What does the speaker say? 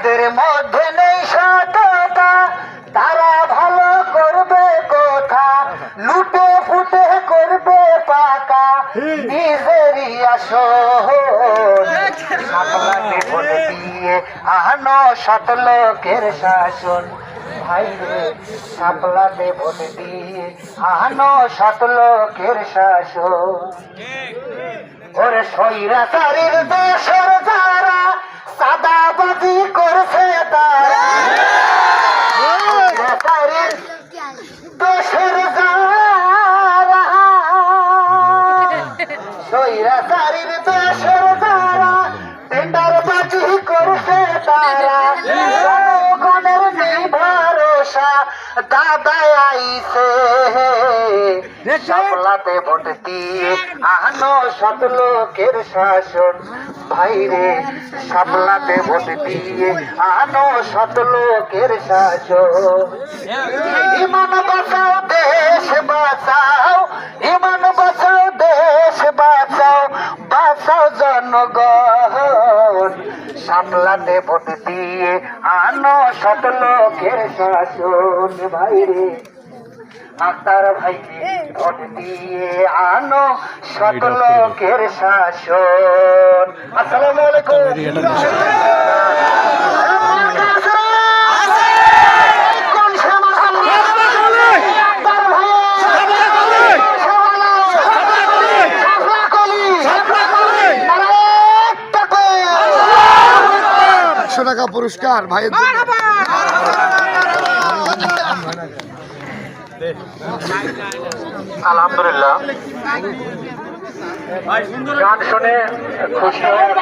যাদের মধ্যে নেই সততা তারা ভালো করবে কথা, লুটে ফুটে করবে পাকা নিজেরই আসন। সামলাতে ভোট দিয়ে আনো সৎ লোকের শাসন, ভাইরে সাপলাতে ভোট দিয়ে আনো সৎ লোকের শাসন। ওরে স্বৈরাচারীর দেশের যারা সাদাবাজি করছে তারা, স্বৈরাচারীর দেশের যারা, স্বৈরাচারীর দেশের যারা টেন্ডারবাজি করছে তারা, জনগণের নেই ভরসা দাদায় আইছে। সাপলাতে ভোট দিয়ে আনো সৎ লোকের শাসন, ভাইরে সাপলাতে ভোট দিয়ে আনো সৎ লোকের শাসন। ইমান বাঁচাও দেশ বাঁচাও, ইমান বাঁচাও দেশ বাঁচাও, বাঁচাও জনগণ। সাপলাতে ভোট দিয়ে আনো সৎ লোকের শাসন, ভাইরে আক্তার ভাইকে ভোট দিয়ে আনো সৎ লোকের শাসন। আসসালামু আলাইকুম। টাকা পুরস্কার ভাইয়ের জন্য। আলহামদুলিল্লাহ, গান শুনে খুশি হয়ে